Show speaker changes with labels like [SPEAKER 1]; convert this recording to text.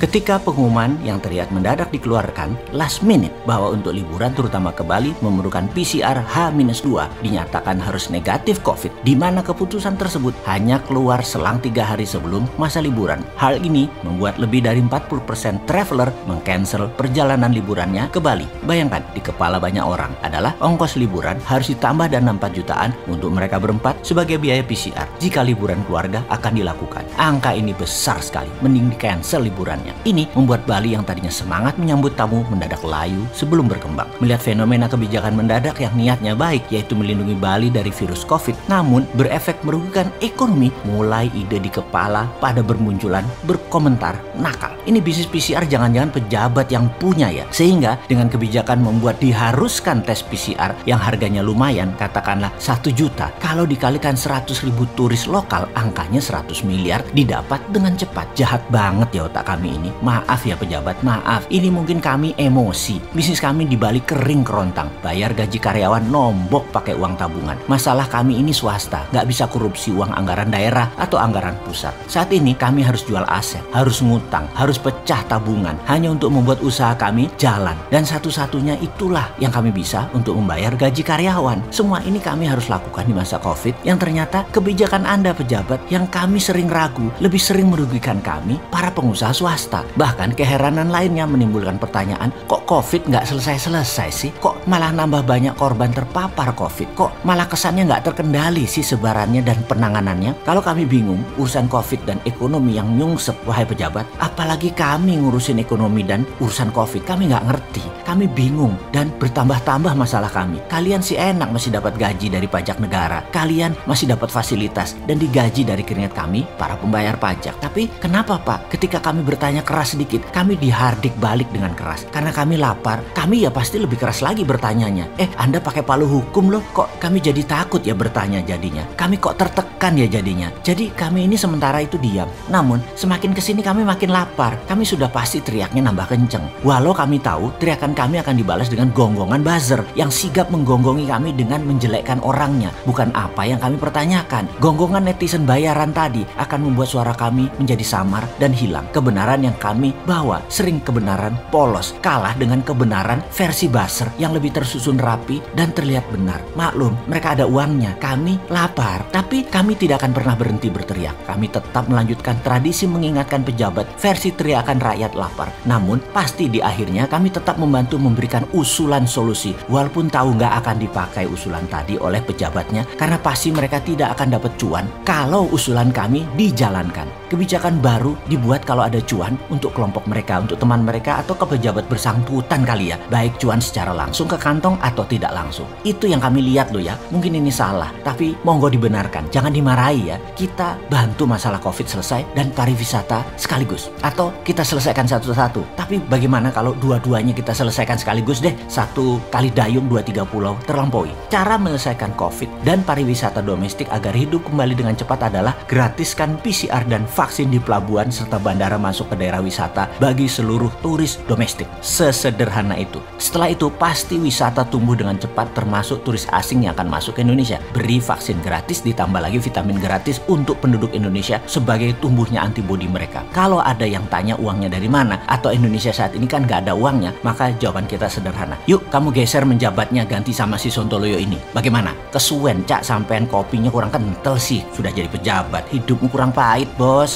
[SPEAKER 1] Ketika pengumuman yang terlihat mendadak dikeluarkan last minute bahwa untuk liburan terutama ke Bali memerlukan PCR H-2 dinyatakan harus negatif COVID, di mana keputusan tersebut hanya keluar selang 3 hari sebelum masa liburan. Hal ini membuat lebih dari 40% traveler mengcancel perjalanan liburannya ke Bali. Bayangkan, di kepala banyak orang adalah ongkos liburan harus ditambah dana 4 jutaan untuk mereka berempat sebagai biaya PCR jika liburan keluarga akan dilakukan. Angka ini besar sekali, mending di-cancel liburannya. Ini membuat Bali yang tadinya semangat menyambut tamu mendadak layu sebelum berkembang. Melihat fenomena kebijakan mendadak yang niatnya baik, yaitu melindungi Bali dari virus COVID, namun berefek merugikan ekonomi, mulai ide di kepala pada bermunculan berkomentar nakal. Ini bisnis PCR jangan-jangan pejabat yang punya ya, sehingga dengan kebijakan membuat diharuskan tes PCR yang harganya lumayan, katakanlah 1 juta, kalau dikalikan 100.000 turis lokal, angkanya 100 miliar didapat dengan cepat. Jahat banget ya otak kami ini. Maaf ya pejabat, maaf. Ini mungkin kami emosi. Bisnis kami di Bali kering kerontang. Bayar gaji karyawan nombok pakai uang tabungan. Masalah kami ini swasta, nggak bisa korupsi uang anggaran daerah atau anggaran pusat. Saat ini kami harus jual aset, harus ngutang, harus pecah tabungan hanya untuk membuat usaha kami jalan. Dan satu-satunya itulah yang kami bisa untuk membayar gaji karyawan. Semua ini kami harus lakukan di masa COVID yang ternyata kebijakan Anda pejabat yang kami sering ragu lebih sering merugikan kami para pengusaha swasta. Bahkan keheranan lainnya menimbulkan pertanyaan, kok COVID nggak selesai-selesai sih? Kok malah nambah banyak korban terpapar COVID? Kok malah kesannya nggak terkendali sih sebarannya dan penanganannya? Kalau kami bingung urusan COVID dan ekonomi yang nyungsep, wahai pejabat, apalagi kami ngurusin ekonomi dan urusan COVID, kami nggak ngerti. Kami bingung dan bertambah-tambah masalah kami. Kalian sih enak masih dapat gaji dari pajak negara. Kalian masih dapat fasilitas dan digaji dari keringat kami, para pembayar pajak. Tapi kenapa Pak, ketika kami bertanya keras sedikit, kami dihardik balik dengan keras? Karena kami lapar, kami ya pasti lebih keras lagi bertanyanya. Anda pakai palu hukum loh, kok kami jadi takut ya bertanya jadinya? Kami kok tertekan ya jadinya? Jadi kami ini sementara itu diam. Namun semakin kesini kami makin lapar. Kami sudah pasti teriaknya nambah kenceng. Walau kami tahu teriakan kami akan dibalas dengan gonggongan buzzer yang sigap menggonggongi kami dengan menjelekkan orangnya, bukan apa yang kami pertanyakan. Gonggongan netizen bayaran tadi akan membuat suara kami menjadi samar dan hilang. Kebenaran yang kami bawa sering kebenaran polos, kalah dengan kebenaran versi buzzer yang lebih tersusun rapi dan terlihat benar. Maklum, mereka ada uangnya, kami lapar. Tapi kami tidak akan pernah berhenti berteriak. Kami tetap melanjutkan tradisi mengingatkan pejabat versi teriakan rakyat lapar. Namun pasti di akhirnya kami tetap membantu memberikan usulan solusi, walaupun tahu nggak akan dipakai usulan tadi oleh pejabatnya, karena pasti mereka tidak akan dapat cuan kalau usulan kami dijalankan. Kebijakan baru dibuat kalau ada cuan untuk kelompok mereka, untuk teman mereka, atau ke pejabat bersangkutan kali ya. Baik cuan secara langsung ke kantong atau tidak langsung. Itu yang kami lihat loh ya. Mungkin ini salah, tapi monggo dibenarkan. Jangan dimarahi ya. Kita bantu masalah COVID selesai dan pariwisata sekaligus. Atau kita selesaikan satu-satu. Tapi bagaimana kalau dua-duanya kita selesaikan sekaligus deh? 1 kali dayung 2-3 pulau terlampaui. Cara menyelesaikan COVID dan pariwisata domestik agar hidup kembali dengan cepat adalah gratiskan PCR dan vaksin di pelabuhan serta bandara masuk ke daerah wisata bagi seluruh turis domestik. Sesederhana itu. Setelah itu pasti wisata tumbuh dengan cepat, termasuk turis asing yang akan masuk ke Indonesia. Beri vaksin gratis ditambah lagi vitamin gratis untuk penduduk Indonesia sebagai tumbuhnya antibodi mereka. Kalau ada yang tanya uangnya dari mana atau Indonesia saat ini kan nggak ada uangnya, maka jawaban kita sederhana. Yuk kamu geser menjabatnya, ganti sama si Sontoloyo ini. Bagaimana? Kesuwen cak, sampean kopinya kurang kental sih, sudah jadi pejabat. Hidupmu kurang pahit bos.